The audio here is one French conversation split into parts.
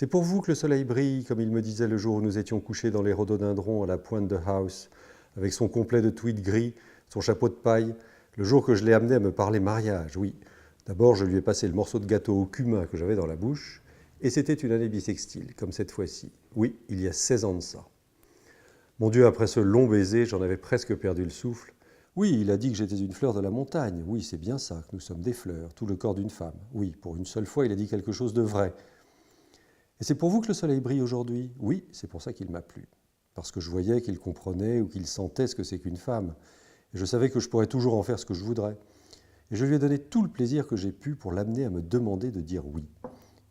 C'est pour vous que le soleil brille, comme il me disait le jour où nous étions couchés dans les rhododendrons à la pointe de House, avec son complet de tweed gris, son chapeau de paille, le jour que je l'ai amené à me parler mariage, oui. D'abord, je lui ai passé le morceau de gâteau au cumin que j'avais dans la bouche, et c'était une année bissextile, comme cette fois-ci. Oui, il y a 16 ans de ça. Mon Dieu, après ce long baiser, j'en avais presque perdu le souffle. Oui, il a dit que j'étais une fleur de la montagne. Oui, c'est bien ça, que nous sommes des fleurs, tout le corps d'une femme. Oui, pour une seule fois, il a dit quelque chose de vrai. Et c'est pour vous que le soleil brille aujourd'hui? Oui, c'est pour ça qu'il m'a plu. Parce que je voyais qu'il comprenait ou qu'il sentait ce que c'est qu'une femme. Et je savais que je pourrais toujours en faire ce que je voudrais. Et je lui ai donné tout le plaisir que j'ai pu pour l'amener à me demander de dire oui.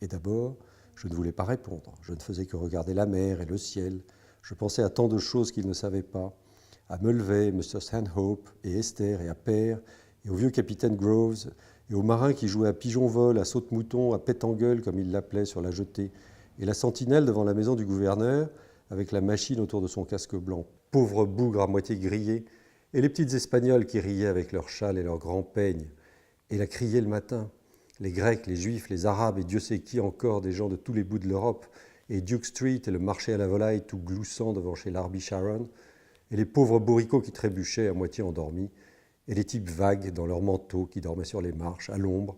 Et d'abord, je ne voulais pas répondre. Je ne faisais que regarder la mer et le ciel. Je pensais à tant de choses qu'il ne savait pas. À Mulvey, Mr. Stanhope et Esther et à Père, et au vieux capitaine Groves, et aux marins qui jouaient à pigeon-vol, à saute-mouton, à pète-en-gueule, comme il l'appelait, sur la jetée, et la sentinelle devant la maison du gouverneur, avec la machine autour de son casque blanc. Pauvre bougre à moitié grillé, et les petites Espagnoles qui riaient avec leurs châles et leurs grands peignes, et la criaient le matin. Les Grecs, les Juifs, les Arabes, et Dieu sait qui encore, des gens de tous les bouts de l'Europe, et Duke Street et le marché à la volaille tout gloussant devant chez Larby Sharon, et les pauvres bourricots qui trébuchaient à moitié endormis, et les types vagues dans leurs manteaux qui dormaient sur les marches, à l'ombre,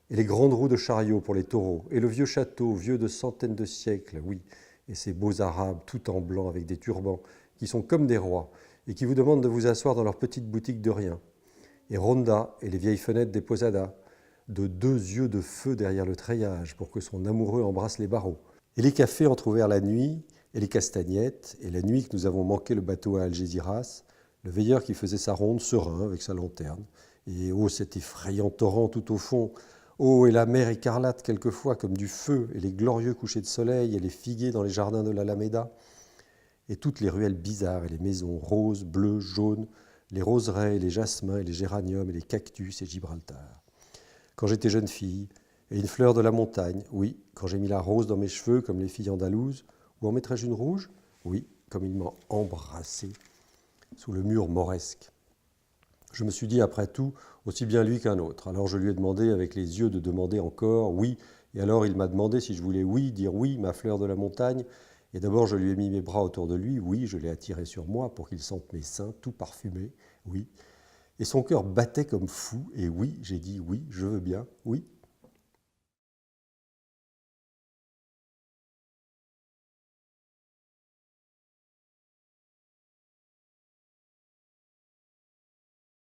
et les grandes roues de chariot pour les taureaux, et le vieux château, vieux de centaines de siècles, oui, et ces beaux Arabes tout en blanc avec des turbans, qui sont comme des rois, et qui vous demandent de vous asseoir dans leur petite boutique de rien. Et Ronda et les vieilles fenêtres des Posadas, de 2 yeux de feu derrière le treillage pour que son amoureux embrasse les barreaux. Et les cafés entr'ouverts la nuit, et les castagnettes, et la nuit que nous avons manqué le bateau à Algésiras, le veilleur qui faisait sa ronde serein avec sa lanterne. Et oh, cet effrayant torrent tout au fond. Oh, et la mer écarlate quelquefois comme du feu, et les glorieux couchers de soleil, et les figuiers dans les jardins de l'Alameda. Et toutes les ruelles bizarres, et les maisons roses, bleues, jaunes, les roseraies, et les jasmins, et les géraniums, et les cactus, et Gibraltar. Quand j'étais jeune fille, et une fleur de la montagne, oui, quand j'ai mis la rose dans mes cheveux comme les filles andalouses, ou en mettrais-je une rouge? Oui, comme il m'a embrassé sous le mur mauresque. Je me suis dit, après tout, aussi bien lui qu'un autre. Alors je lui ai demandé, avec les yeux, de demander encore oui. Et alors il m'a demandé si je voulais oui, dire oui, ma fleur de la montagne. Et d'abord je lui ai mis mes bras autour de lui, oui, je l'ai attiré sur moi pour qu'il sente mes seins tout parfumés, oui. Et son cœur battait comme fou, et oui, j'ai dit oui, je veux bien, oui.